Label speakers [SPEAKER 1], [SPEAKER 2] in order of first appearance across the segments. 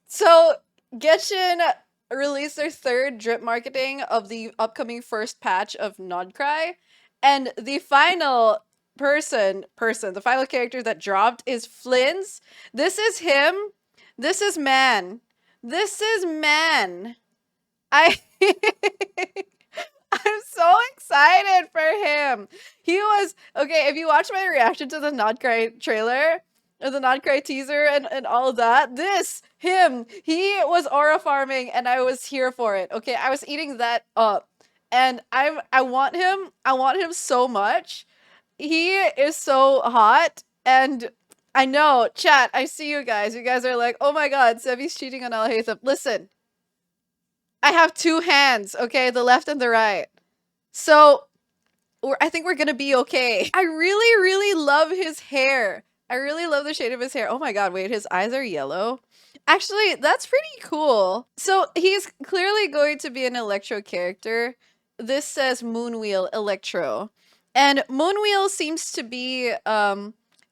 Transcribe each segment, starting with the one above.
[SPEAKER 1] So Genshin released their third drip marketing of the upcoming first patch of Nod-Krai, and the final the final character that dropped is Flynn's. This is him. This is man. This is man. I I'm so excited for him. He was okay. If you watch my reaction to the Nod-Krai trailer or the Nod-Krai teaser and all of that, he was aura farming, and I was here for it. Okay, I was eating that up, and I want him. I want him so much. He is so hot, and I know, chat. I see you guys. You guys are like, oh my god, Sevy's cheating on Al Haytham. Listen, I have two hands. Okay, the left and the right. So I think we're gonna be okay. I really, really love his hair. I really love the shade of his hair. Oh my god, wait, his eyes are yellow. Actually, that's pretty cool. So he's clearly going to be an Electro character. This says Moonwheel Electro. And Moonwheel seems to be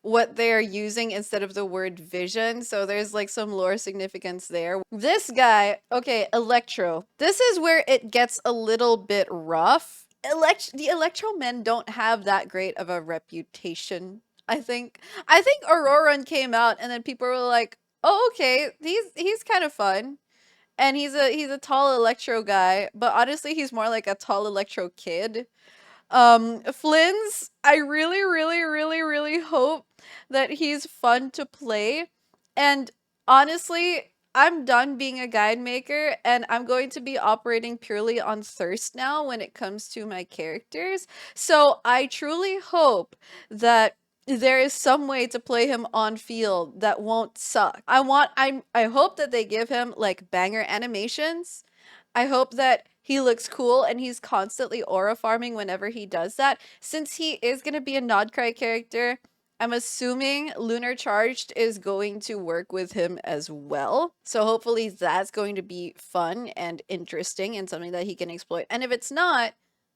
[SPEAKER 1] what they're using instead of the word vision. So there's like some lore significance there. This guy, okay, Electro. This is where it gets a little bit rough. The Electro men don't have that great of a reputation. I think Auroran came out and then people were like, "Oh, okay, he's kind of fun." And he's a tall Electro guy, but honestly, he's more like a tall Electro kid. Flynn's, I really, really, really, really hope that he's fun to play. And honestly, I'm done being a guide maker and I'm going to be operating purely on thirst now when it comes to my characters. So I truly hope that there is some way to play him on field that won't suck. I hope that they give him like banger animations. I hope that he looks cool and he's constantly aura farming whenever he does that. Since he is going to be a Nod-Krai character, I'm assuming Lunar Charged is going to work with him as well. So hopefully that's going to be fun and interesting and something that he can exploit. And if it's not,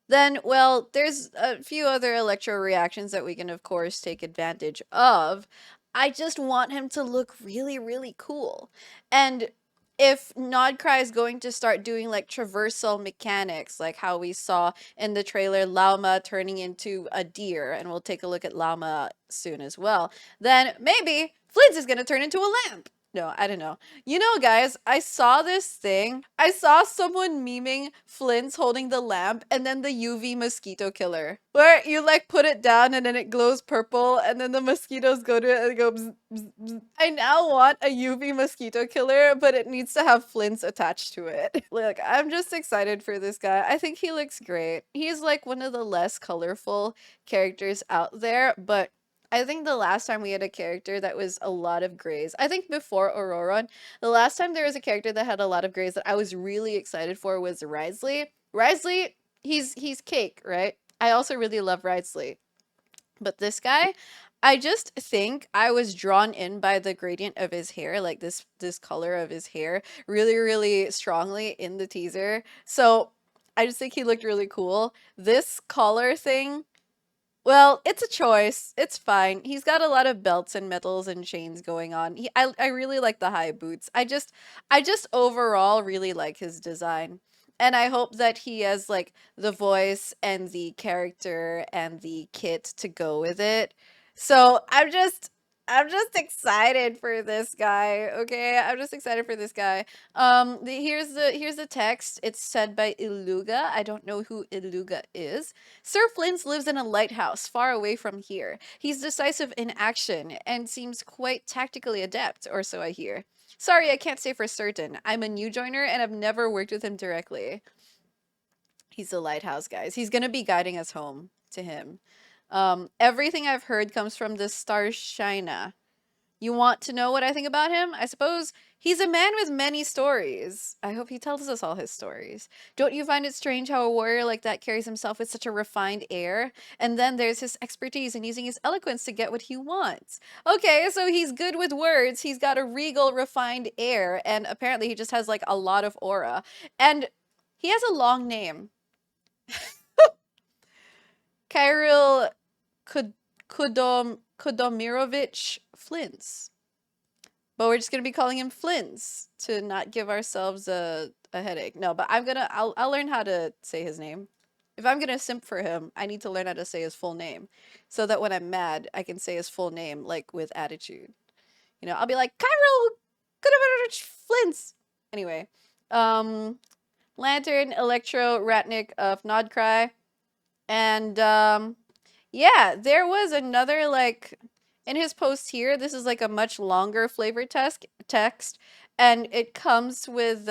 [SPEAKER 1] then, well, there's a few other Electro reactions that we can, of course, take advantage of. I just want him to look really, really cool. And if Nod-Krai is going to start doing like traversal mechanics, like how we saw in the trailer Lauma turning into a deer, and we'll take a look at Lauma soon as well, then maybe Flint is going to turn into a lamp. No, I don't know. You know, guys, I saw this thing. I saw someone memeing Flint's holding the lamp and then the UV mosquito killer. Where you like put it down and then it glows purple and then the mosquitoes go to it and go bzz, bzz, bzz. I now want a UV mosquito killer, but it needs to have Flint's attached to it. Look, I'm just excited for this guy. I think he looks great. He's like one of the less colorful characters out there, but I think the last time we had a character that was a lot of grays, I think before Auroran, the last time there was a character that had a lot of grays that I was really excited for was Risley. Risley, he's cake, right? I also really love Risley. But this guy, I just think I was drawn in by the gradient of his hair, like this color of his hair, really, really strongly in the teaser. So I just think he looked really cool. This collar thing, well, it's a choice. It's fine. He's got a lot of belts and metals and chains going on. I really like the high boots. I just overall really like his design. And I hope that he has like the voice and the character and the kit to go with it. So I'm just excited for this guy. Okay, I'm just excited for this guy. Here's the text. It's said by Iluga. I don't know who Iluga is. Sir Flint lives in a lighthouse far away from here. He's decisive in action and seems quite tactically adept, or so I hear. Sorry, I can't say for certain. I'm a new joiner and I've never worked with him directly. He's the lighthouse, guys. He's gonna be guiding us home to him. Everything I've heard comes from the star Shina. You want to know what I think about him? I suppose he's a man with many stories. I hope he tells us all his stories. Don't you find it strange how a warrior like that carries himself with such a refined air? And then there's his expertise in using his eloquence to get what he wants. Okay, so he's good with words. He's got a regal, refined air, and apparently he just has like a lot of aura. And he has a long name. Kirill Kudomirovich Flint's. But we're just gonna be calling him Flynn's to not give ourselves a headache. No, but I'll learn how to say his name. If I'm gonna simp for him, I need to learn how to say his full name, so that when I'm mad, I can say his full name like with attitude. You know, I'll be like, Cairo, Flynn's. Anyway, um, Lantern, Electro, Ratnik of Nod-Krai, and yeah, there was another like in his post here. This is like a much longer flavor text, and it comes with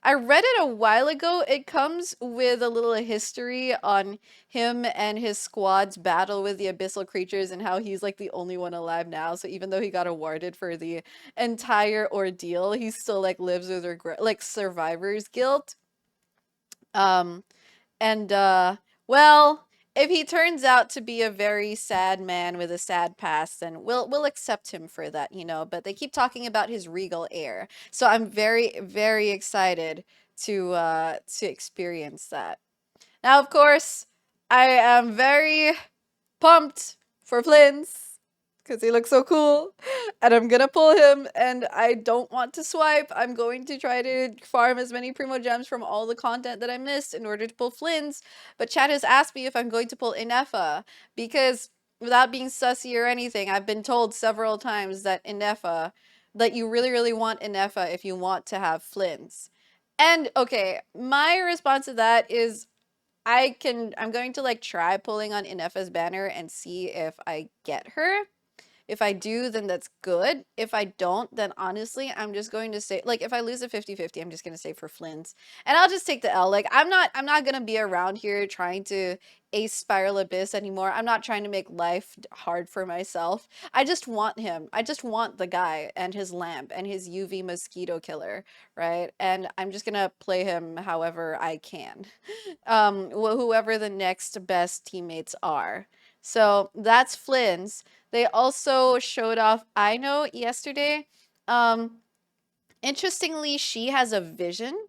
[SPEAKER 1] I read it a while ago. It comes with a little history on him and his squad's battle with the abyssal creatures and how he's like the only one alive now. So even though he got awarded for the entire ordeal, he still like lives with regret, like survivor's guilt. Um, and well, if he turns out to be a very sad man with a sad past, then we'll accept him for that, you know. But they keep talking about his regal air, so I'm very very excited to experience that. Now, of course, I am very pumped for Flynn's because he looks so cool. And I'm gonna pull him, and I don't want to swipe. I'm going to try to farm as many Primo Gems from all the content that I missed in order to pull Flynn's. But Chad has asked me if I'm going to pull Inefa because without being sussy or anything, I've been told several times that Inefa, that you really, really want Inefa if you want to have Flynn's. And okay, my response to that is I'm going to like try pulling on Inefa's banner and see if I get her. If I do, then that's good. If I don't, then honestly, I'm just going to say, like, if I lose a 50-50, I'm just going to say for Flynn's. And I'll just take the L. Like, I'm not going to be around here trying to ace Spiral Abyss anymore. I'm not trying to make life hard for myself. I just want him. I just want the guy and his lamp and his UV mosquito killer, right? And I'm just going to play him however I can. Whoever the next best teammates are. So that's Flynn's. They also showed off Aino yesterday. Um, Interestingly, she has a vision.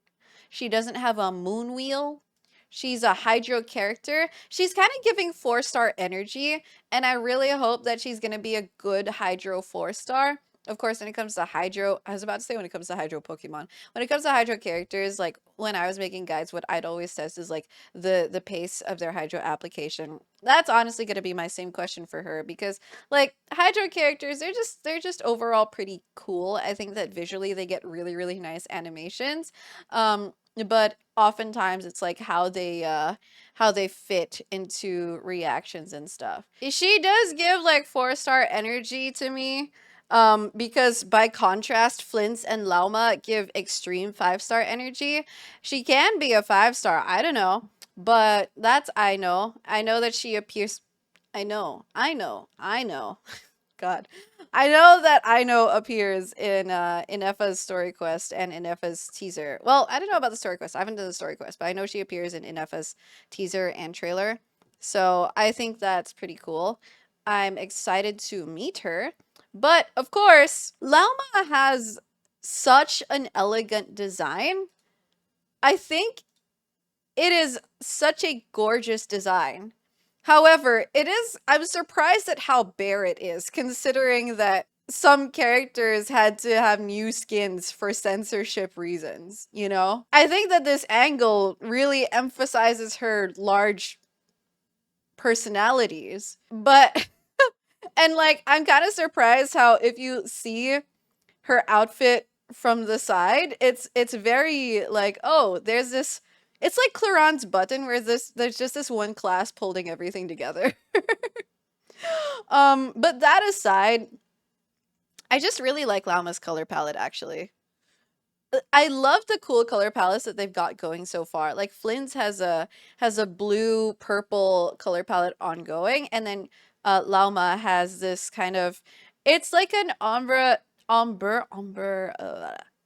[SPEAKER 1] She doesn't have a moon wheel. She's a hydro character. She's kind of giving 4-star energy, and I really hope that she's going to be a good hydro 4-star. Of course, when it comes to hydro, I was about to say when it comes to hydro Pokemon. When it comes to hydro characters, like when I was making guides, what I'd always says is like the pace of their hydro application. That's honestly going to be my same question for her because like hydro characters, they're just overall pretty cool. I think that visually they get really really nice animations. But oftentimes it's like how they fit into reactions and stuff. She does give like 4-star energy to me. Because by contrast, Flint and Lauma give extreme 5-star energy. She can be a 5-star, I don't know. But that's I know. I know that she appears. I know. God. I know that I know appears in Effa's story quest and in Effa's teaser. Well, I don't know about the story quest. I haven't done the story quest, but I know she appears in Effa's teaser and trailer. So I think that's pretty cool. I'm excited to meet her. But of course, Lauma has such an elegant design. I think it is such a gorgeous design. However, I'm surprised at how bare it is, considering that some characters had to have new skins for censorship reasons, you know? I think that this angle really emphasizes her large personalities, but, and like, I'm kind of surprised how if you see her outfit from the side, it's very like, oh, there's this it's like Clairon's button where there's just this one clasp holding everything together. But that aside, I just really like Lauma's color palette actually. I love the cool color palettes that they've got going so far. Like Flynn's has a blue purple color palette ongoing, and then Lauma has this kind of it's like an ombre.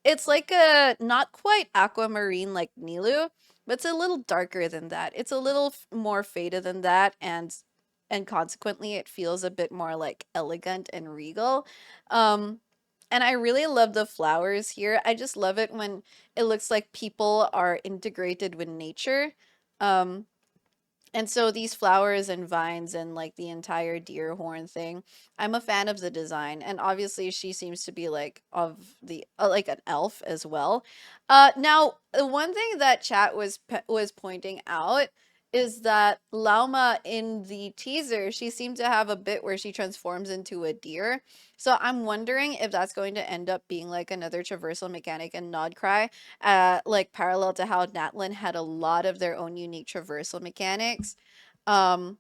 [SPEAKER 1] It's like a not quite aquamarine like Nilu, but it's a little darker than that. It's a little more faded than that, and consequently it feels a bit more like elegant and regal. Um, and I really love the flowers here. I just love it when it looks like people are integrated with nature. Um, And so these flowers and vines and like the entire deer horn thing, I'm a fan of the design. And obviously she seems to be like of the like an elf as well. Now the one thing that chat was pointing out is that Lauma in the teaser, she seemed to have a bit where she transforms into a deer. So I'm wondering if that's going to end up being like another traversal mechanic in Nod-Krai, like parallel to how Natlin had a lot of their own unique traversal mechanics. Um,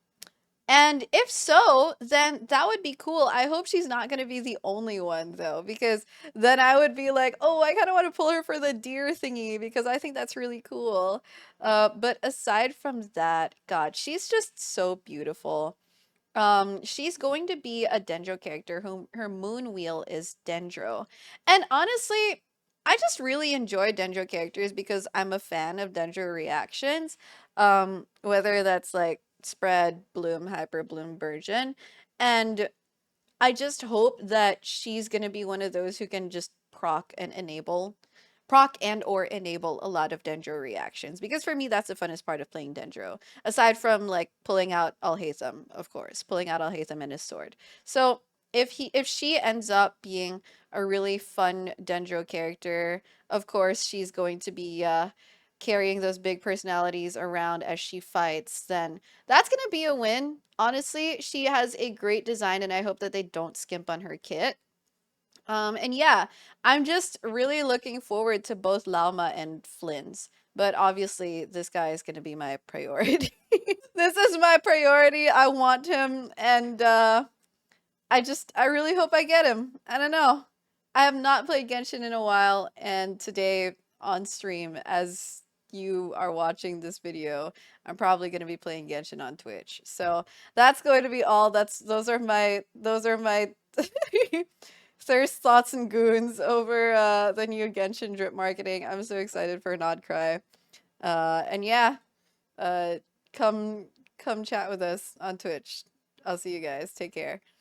[SPEAKER 1] and if so, then that would be cool. I hope she's not going to be the only one though, because then I would be like, oh, I kind of want to pull her for the deer thingy because I think that's really cool. But aside from that, God, she's just so beautiful. She's going to be a Dendro character whom her moon wheel is Dendro. And honestly, I just really enjoy Dendro characters because I'm a fan of Dendro reactions. Whether that's like spread, bloom, hyper bloom, version. And I just hope that she's gonna be one of those who can just proc and or enable a lot of Dendro reactions. Because for me, that's the funnest part of playing Dendro. Aside from like pulling out Alhaitham, of course, pulling out Alhaitham and his sword. So if she ends up being a really fun Dendro character, of course she's going to be carrying those big personalities around as she fights, then that's gonna be a win. Honestly, she has a great design, and I hope that they don't skimp on her kit. And yeah, I'm just really looking forward to both Lauma and Flynn's. But obviously, this guy is going to be my priority. This is my priority. I want him, and I really hope I get him. I don't know. I have not played Genshin in a while, and today on stream, as you are watching this video, I'm probably going to be playing Genshin on Twitch. So that's going to be all. Those are my thirst thoughts and goons over the new Genshin drip marketing. I'm so excited for Nod-Krai. And yeah, uh, come come chat with us on Twitch. I'll see you guys. Take care.